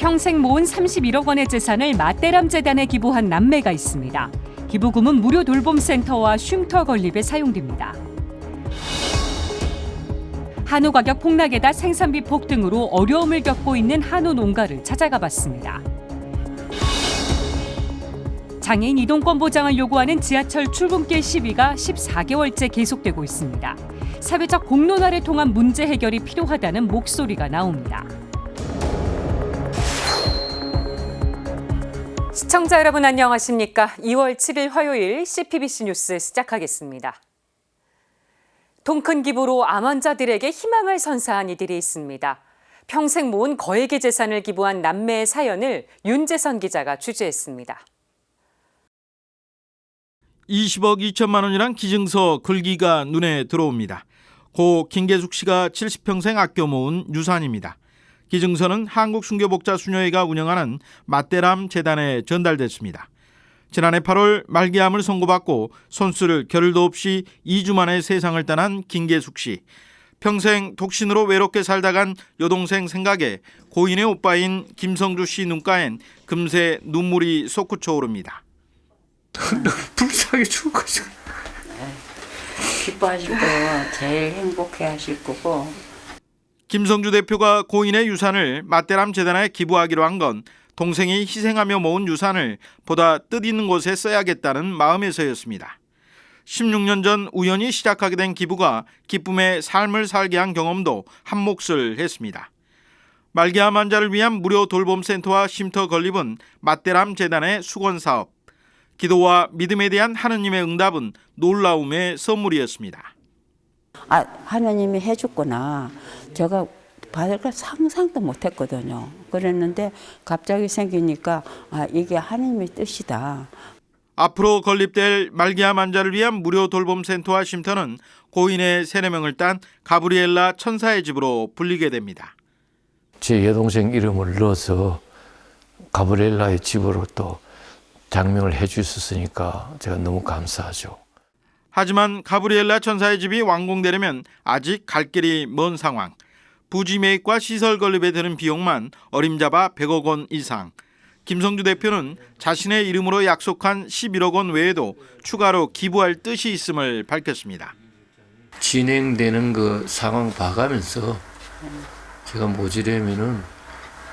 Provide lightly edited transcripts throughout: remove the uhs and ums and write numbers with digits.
평생 모은 31억 원의 재산을 맛대람 재단에 기부한 남매가 있습니다. 기부금은 무료 돌봄센터와 쉼터 건립에 사용됩니다. 한우 가격 폭락에다 생산비 폭등으로 어려움을 겪고 있는 한우 농가를 찾아가 봤습니다. 장애인 이동권 보장을 요구하는 지하철 출근길 시위가 14개월째 계속되고 있습니다. 사회적 공론화를 통한 문제 해결이 필요하다는 목소리가 나옵니다. 시청자 여러분 안녕하십니까? 2월 7일 화요일 CPBC 뉴스 시작하겠습니다. 통 큰 기부로 암 환자들에게 희망을 선사한 이들이 있습니다. 평생 모은 거액의 재산을 기부한 남매의 사연을 윤재선 기자가 취재했습니다. 20억 2천만 원이란 기증서 글귀가 눈에 들어옵니다. 고 김계숙 씨가 70평생 아껴 모은 유산입니다. 기증서는 한국순교복자수녀회가 운영하는 맛대람 재단에 전달됐습니다. 지난해 8월 말기암을 선고받고 손쓸 겨를도 없이 2주 만에 세상을 떠난 김계숙 씨. 평생 독신으로 외롭게 살다간 여동생 생각에 고인의 오빠인 김성주 씨 눈가엔 금세 눈물이 솟구쳐 오릅니다. 불쌍하게 죽을 것이고. 기뻐하실 거고 제일 행복해하실 거고. 김성주 대표가 고인의 유산을 맛대람 재단에 기부하기로 한 건 동생이 희생하며 모은 유산을 보다 뜻있는 곳에 써야겠다는 마음에서였습니다. 16년 전 우연히 시작하게 된 기부가 기쁨의 삶을 살게 한 경험도 한몫을 했습니다. 말기암 환자를 위한 무료 돌봄센터와 쉼터 건립은 맛대람 재단의 수건사업. 기도와 믿음에 대한 하느님의 응답은 놀라움의 선물이었습니다. 하나님이 해줬구나. 제가 받을 걸 상상도 못했거든요. 그랬는데 갑자기 생기니까 이게 하나님의 뜻이다. 앞으로 건립될 말기암 환자를 위한 무료 돌봄센터와 쉼터는 고인의 3명을 딴 가브리엘라 천사의 집으로 불리게 됩니다. 제 여동생 이름을 넣어서 가브리엘라의 집으로 또 장명을 해주셨으니까 제가 너무 감사하죠. 하지만 가브리엘라 천사의 집이 완공되려면 아직 갈 길이 먼 상황. 부지 매입과 시설 건립에 드는 비용만 어림잡아 100억 원 이상. 김성주 대표는 자신의 이름으로 약속한 11억 원 외에도 추가로 기부할 뜻이 있음을 밝혔습니다. 진행되는 그 상황 봐가면서 제가 모자라면은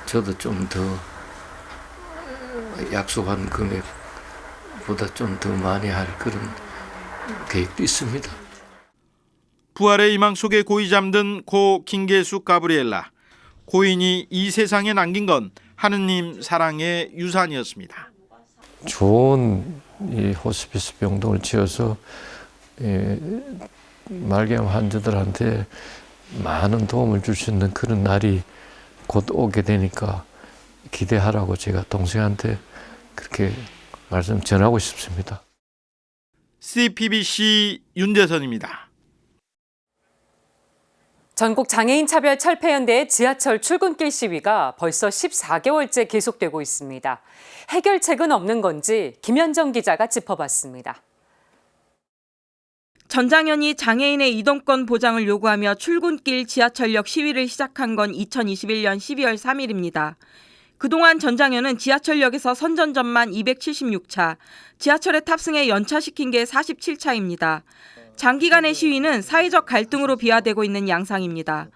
저도 좀 더 약속한 금액보다 좀 더 많이 할 그런 계획도 있습니다. 부활의 희망 속에 고이 잠든 고 김계숙 가브리엘라. 고인이 이 세상에 남긴 건 하느님 사랑의 유산이었습니다. 좋은 이 호스피스 병동을 지어서 말기암 환자들한테 많은 도움을 줄 수 있는 그런 날이 곧 오게 되니까 기대하라고 제가 동생한테 그렇게 말씀 전하고 싶습니다. CPBC 윤재선입니다. 전국 장애인 차별 철폐연대의 지하철 출근길 시위가 벌써 14개월째 계속되고 있습니다. 해결책은 없는 건지 김현정 기자가 짚어봤습니다. 전장현이 장애인의 이동권 보장을 요구하며 출근길 지하철역 시위를 시작한 건 2021년 12월 3일입니다. 그동안 전장현은 지하철역에서 선전전만 276차, 지하철에 탑승해 연차시킨 게 47차입니다. 장기간의 시위는 사회적 갈등으로 비화되고 있는 양상입니다.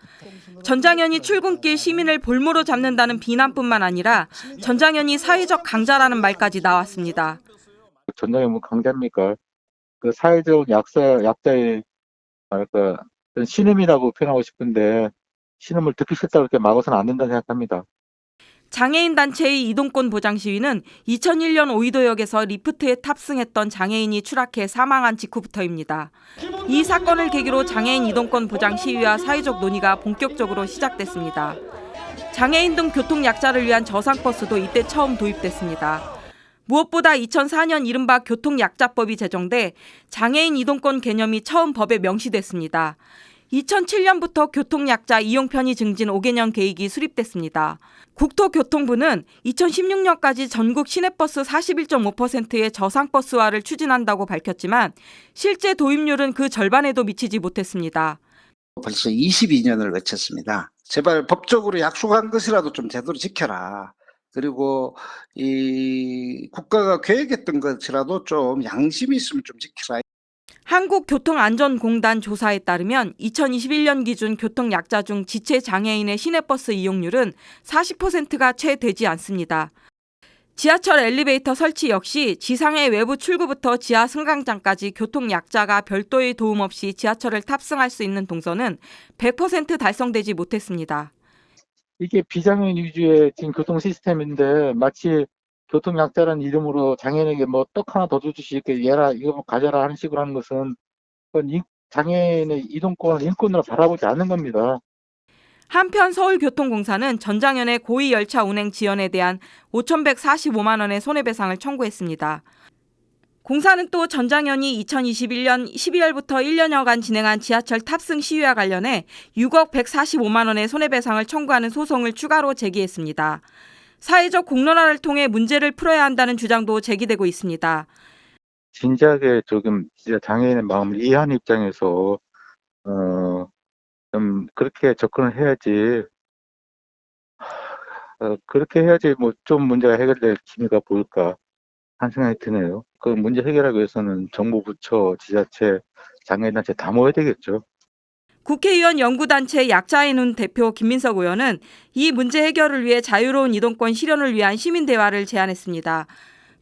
전장현이 출근길 시민을 볼모로 잡는다는 비난뿐만 아니라 전장현이 사회적 강자라는 말까지 나왔습니다. 전장현이 뭐 강자입니까? 그 사회적 약자의 말까 신음이라고 표현하고 싶은데 신음을 듣기 싫다고 이렇게 막아서는 안 된다고 생각합니다. 장애인 단체의 이동권 보장 시위는 2001년 오이도역에서 리프트에 탑승했던 장애인이 추락해 사망한 직후부터입니다. 이 사건을 계기로 장애인 이동권 보장 시위와 사회적 논의가 본격적으로 시작됐습니다. 장애인 등 교통 약자를 위한 저상버스도 이때 처음 도입됐습니다. 무엇보다 2004년 이른바 교통약자법이 제정돼 장애인 이동권 개념이 처음 법에 명시됐습니다. 2007년부터 교통약자 이용 편의 증진 5개년 계획이 수립됐습니다. 국토교통부는 2016년까지 전국 시내버스 41.5%의 저상버스화를 추진한다고 밝혔지만 실제 도입률은 그 절반에도 미치지 못했습니다. 벌써 22년을 외쳤습니다. 제발 법적으로 약속한 것이라도 좀 제대로 지켜라. 그리고 이 국가가 계획했던 것이라도 좀 양심이 있으면 좀 지키라. 한국교통안전공단 조사에 따르면 2021년 기준 교통약자 중 지체장애인의 시내버스 이용률은 40%가 채 되지 않습니다. 지하철 엘리베이터 설치 역시 지상의 외부 출구부터 지하 승강장까지 교통약자가 별도의 도움 없이 지하철을 탑승할 수 있는 동선은 100% 달성되지 못했습니다. 이게 비장애인 위주의 지금 교통 시스템인데 마치 교통약자라는 이름으로 장애인에게 뭐 떡 하나 더 주듯이 이렇게 얘라 이거 뭐 가져라 하는 식으로 하는 것은 그건 장애인의 이동권을 인권으로 바라보지 않는 겁니다. 한편 서울교통공사는 전장현의 고위열차 운행 지연에 대한 5,145만 원의 손해배상을 청구했습니다. 공사는 또 전장현이 2021년 12월부터 1년여간 진행한 지하철 탑승 시위와 관련해 6억 145만 원의 손해배상을 청구하는 소송을 추가로 제기했습니다. 사회적 공론화를 통해 문제를 풀어야 한다는 주장도 제기되고 있습니다. 진지하게 조금 진짜 장애인의 마음을 이해하는 입장에서 좀 그렇게 접근을 해야지. 그렇게 해야지 뭐 좀 문제가 해결될 기미가 보일까 하는 생각이 드네요. 그 문제 해결하기 위해서는 정부 부처, 지자체, 장애인단체 다 모여야 되겠죠. 국회의원 연구단체 약자의 눈 대표 김민석 의원은 이 문제 해결을 위해 자유로운 이동권 실현을 위한 시민대화를 제안했습니다.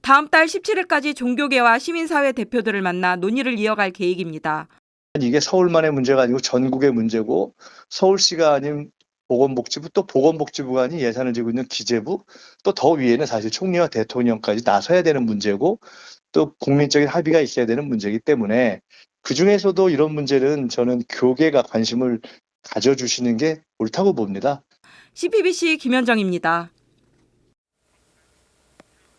다음 달 17일까지 종교계와 시민사회 대표들을 만나 논의를 이어갈 계획입니다. 이게 서울만의 문제가 아니고 전국의 문제고 서울시가 아닌 보건복지부 또 보건복지부가 아닌 예산을 지고 있는 기재부 또 더 위에는 사실 총리와 대통령까지 나서야 되는 문제고 또 국민적인 합의가 있어야 되는 문제이기 때문에 그중에서도 이런 문제는 저는 교계가 관심을 가져주시는 게 옳다고 봅니다. CPBC 김현정입니다.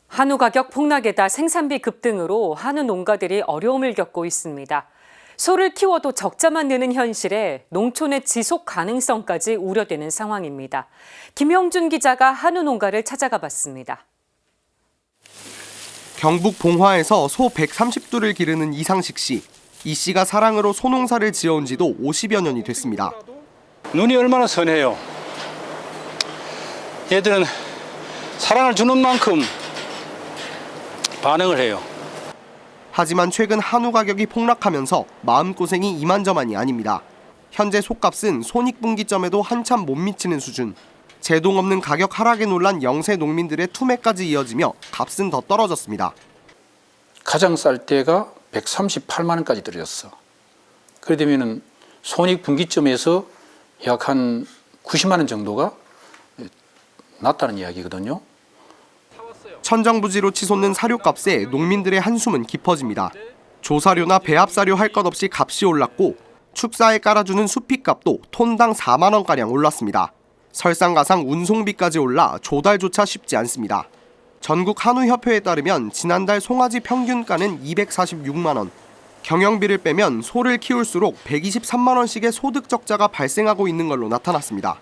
한우 가격 폭락에다 생산비 급등으로 한우 농가들이 어려움을 겪고 있습니다. 소를 키워도 적자만 느는 현실에 농촌의 지속 가능성까지 우려되는 상황입니다. 김영준 기자가 한우 농가를 찾아가 봤습니다. 경북 봉화에서 소 130두를 기르는 이상식 씨. 이 씨가 사랑으로 소농사를 지어온 지도 50여 년이 됐습니다. 눈이 얼마나 선해요. 얘들은 사랑을 주는 만큼 반응을 해요. 하지만 최근 한우 가격이 폭락하면서 마음고생이 이만저만이 아닙니다. 현재 소값은 손익분기점에도 한참 못 미치는 수준. 제동 없는 가격 하락에 놀란 영세 농민들의 투매까지 이어지며 값은 더 떨어졌습니다. 가장 쌀 때가 138만 원까지 떨어졌어. 그래 되면은 손익분기점에서 약 한 90만 원 정도가 났다는 이야기거든요. 천정부지로 치솟는 사료값에 농민들의 한숨은 깊어집니다. 조사료나 배합사료 할 것 없이 값이 올랐고 축사에 깔아주는 수피값도 톤당 4만 원가량 올랐습니다. 설상가상 운송비까지 올라 조달조차 쉽지 않습니다. 전국 한우협회에 따르면 지난달 송아지 평균가는 246만 원. 경영비를 빼면 소를 키울수록 123만 원씩의 소득 적자가 발생하고 있는 걸로 나타났습니다.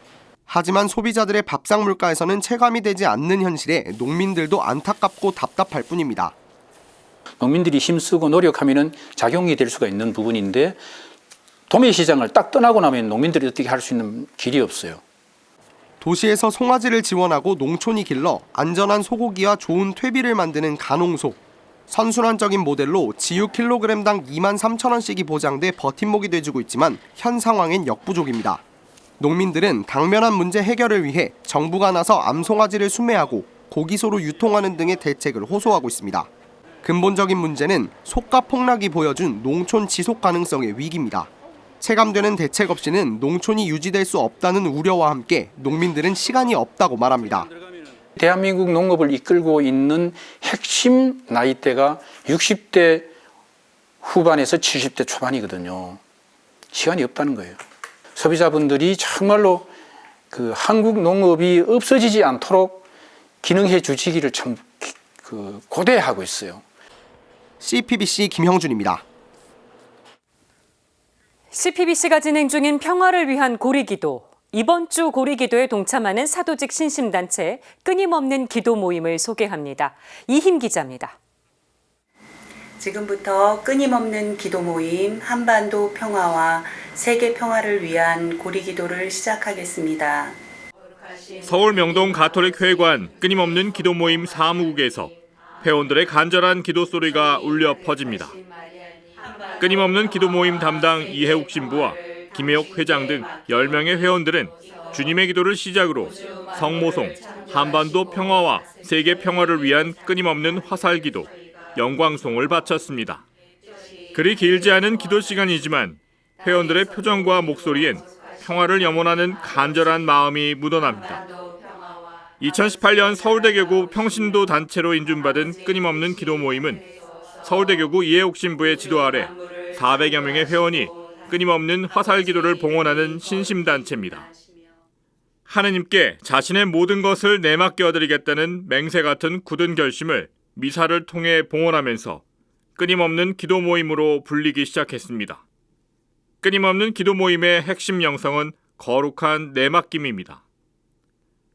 하지만 소비자들의 밥상 물가에서는 체감이 되지 않는 현실에 농민들도 안타깝고 답답할 뿐입니다. 농민들이 힘쓰고 노력하면 작용이 될 수가 있는 부분인데 도매 시장을 딱 떠나고 나면 농민들이 어떻게 할 수 있는 길이 없어요. 도시에서 송아지를 지원하고 농촌이 길러 안전한 소고기와 좋은 퇴비를 만드는 가농소. 선순환적인 모델로 지유 킬로그램당 2만 3천 원씩이 보장돼 버팀목이 돼주고 있지만 현 상황엔 역부족입니다. 농민들은 당면한 문제 해결을 위해 정부가 나서 암송아지를 수매하고 고기소로 유통하는 등의 대책을 호소하고 있습니다. 근본적인 문제는 소값 폭락이 보여준 농촌 지속 가능성의 위기입니다. 체감되는 대책 없이는 농촌이 유지될 수 없다는 우려와 함께 농민들은 시간이 없다고 말합니다. 대한민국 농업을 이끌고 있는 핵심 나이대가 60대 후반에서 70대 초반이거든요. 시간이 없다는 거예요. 소비자분들이 정말로 그 한국 농업이 없어지지 않도록 기능해 주시기를 참 고대하고 있어요. CPBC 김형준입니다. CPBC가 진행 중인 평화를 위한 고리기도. 이번 주 고리기도에 동참하는 사도직 신심단체 끊임없는 기도 모임을 소개합니다. 이힘 기자입니다. 지금부터 끊임없는 기도 모임 한반도 평화와 세계 평화를 위한 고리기도를 시작하겠습니다. 서울 명동 가톨릭 회관 끊임없는 기도 모임 사무국에서 회원들의 간절한 기도 소리가 울려 퍼집니다. 끊임없는 기도 모임 담당 이혜욱 신부와 김혜옥 회장 등 10명의 회원들은 주님의 기도를 시작으로 성모송, 한반도 평화와 세계 평화를 위한 끊임없는 화살기도, 영광송을 바쳤습니다. 그리 길지 않은 기도 시간이지만 회원들의 표정과 목소리엔 평화를 염원하는 간절한 마음이 묻어납니다. 2018년 서울대교구 평신도 단체로 인준받은 끊임없는 기도 모임은 서울대교구 이혜옥 신부의 지도 아래 400여 명의 회원이 끊임없는 화살기도를 봉헌하는 신심단체입니다. 하느님께 자신의 모든 것을 내맡겨드리겠다는 맹세 같은 굳은 결심을 미사를 통해 봉헌하면서 끊임없는 기도 모임으로 불리기 시작했습니다. 끊임없는 기도 모임의 핵심 영성은 거룩한 내맡김입니다.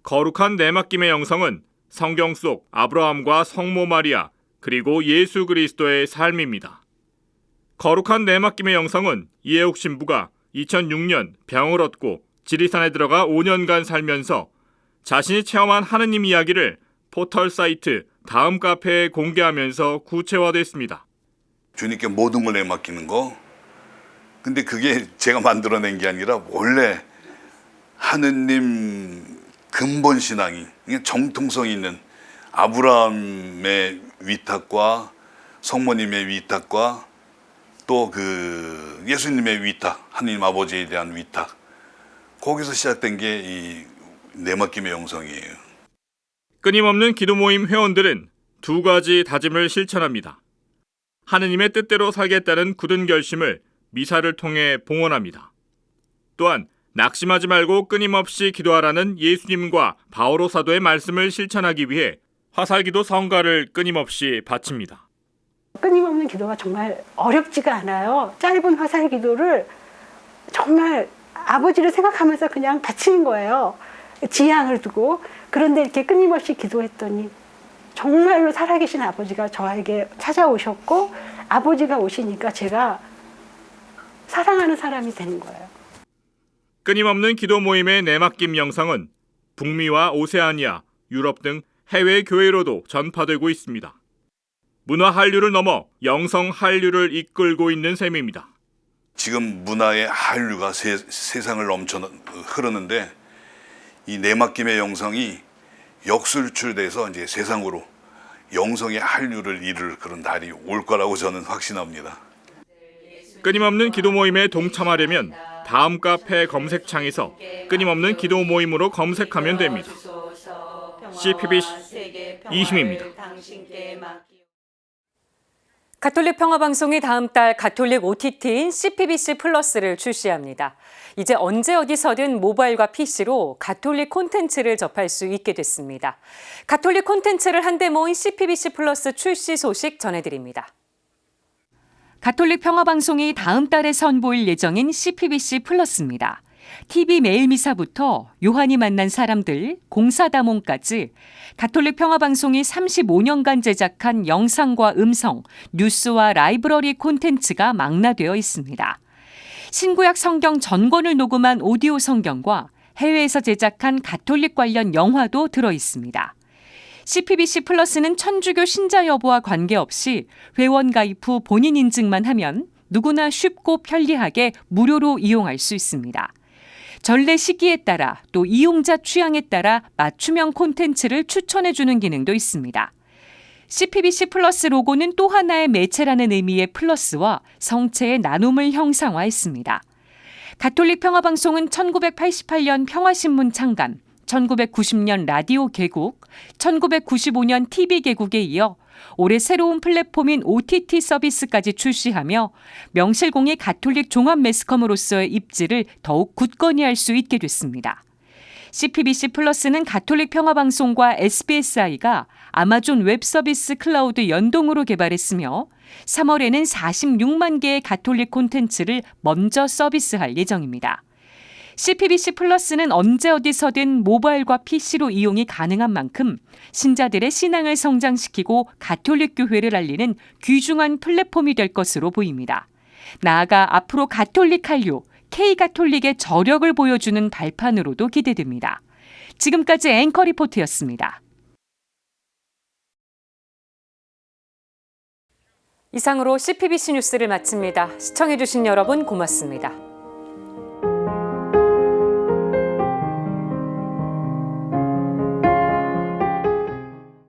거룩한 내맡김의 영성은 성경 속 아브라함과 성모 마리아 그리고 예수 그리스도의 삶입니다. 거룩한 내맡김의 영성은 이혜옥 신부가 2006년 병을 얻고 지리산에 들어가 5년간 살면서 자신이 체험한 하느님 이야기를 포털 사이트 다음 카페에 공개하면서 구체화됐습니다. 주님께 모든 걸 내맡기는 거. 근데 그게 제가 만들어낸 게 아니라 원래 하느님 근본 신앙이 정통성 있는 아브라함의 위탁과 성모님의 위탁과 또 그 예수님의 위탁, 하느님 아버지에 대한 위탁, 거기서 시작된 게 이 내맡김의 영성이에요. 끊임없는 기도 모임 회원들은 두 가지 다짐을 실천합니다. 하느님의 뜻대로 살겠다는 굳은 결심을 미사를 통해 봉헌합니다. 또한 낙심하지 말고 끊임없이 기도하라는 예수님과 바오로 사도의 말씀을 실천하기 위해 화살기도 성가를 끊임없이 바칩니다. 끊임없는 기도가 정말 어렵지가 않아요. 짧은 화살기도를 정말 아버지를 생각하면서 그냥 바치는 거예요. 지향을 두고. 그런데 이렇게 끊임없이 기도했더니 정말로 살아계신 아버지가 저에게 찾아오셨고 아버지가 오시니까 제가 사랑하는 사람이 되는 거예요. 끊임없는 기도 모임의 내맡김 영성은 북미와 오세아니아, 유럽 등 해외 교회로도 전파되고 있습니다. 문화 한류를 넘어 영성 한류를 이끌고 있는 셈입니다. 지금 문화의 한류가 세상을 넘쳐 흐르는데 이 내맡김의 영성이 역술출돼서 이제 세상으로 영성의 한류를 이룰 그런 날이 올 거라고 저는 확신합니다. 끊임없는 기도 모임에 동참하려면 다음 카페 검색창에서 끊임없는 기도 모임으로 검색하면 됩니다. CPBC 이희입니다. 가톨릭 평화방송이 다음 달 가톨릭 OTT인 CPBC 플러스를 출시합니다. 이제 언제 어디서든 모바일과 PC로 가톨릭 콘텐츠를 접할 수 있게 됐습니다. 가톨릭 콘텐츠를 한데 모인 CPBC 플러스 출시 소식 전해드립니다. 가톨릭 평화방송이 다음 달에 선보일 예정인 CPBC 플러스입니다. TV 매일 미사부터 요한이 만난 사람들, 공사다몽까지 가톨릭 평화방송이 35년간 제작한 영상과 음성, 뉴스와 라이브러리 콘텐츠가 망라되어 있습니다. 신구약 성경 전권을 녹음한 오디오 성경과 해외에서 제작한 가톨릭 관련 영화도 들어 있습니다. CPBC 플러스는 천주교 신자 여부와 관계없이 회원 가입 후 본인 인증만 하면 누구나 쉽고 편리하게 무료로 이용할 수 있습니다. 전래 시기에 따라 또 이용자 취향에 따라 맞춤형 콘텐츠를 추천해주는 기능도 있습니다. CPBC 플러스 로고는 또 하나의 매체라는 의미의 플러스와 성체의 나눔을 형상화했습니다. 가톨릭 평화방송은 1988년 평화신문 창간, 1990년 라디오 개국, 1995년 TV 개국에 이어 올해 새로운 플랫폼인 OTT 서비스까지 출시하며 명실공히 가톨릭 종합 매스컴으로서의 입지를 더욱 굳건히 할 수 있게 됐습니다. CPBC 플러스는 가톨릭 평화방송과 SBSI가 아마존 웹서비스 클라우드 연동으로 개발했으며 3월에는 46만 개의 가톨릭 콘텐츠를 먼저 서비스할 예정입니다. CPBC 플러스는 언제 어디서든 모바일과 PC로 이용이 가능한 만큼 신자들의 신앙을 성장시키고 가톨릭 교회를 알리는 귀중한 플랫폼이 될 것으로 보입니다. 나아가 앞으로 가톨릭 한류, K가톨릭의 저력을 보여주는 발판으로도 기대됩니다. 지금까지 앵커 리포트였습니다. 이상으로 CPBC 뉴스를 마칩니다. 시청해주신 여러분 고맙습니다.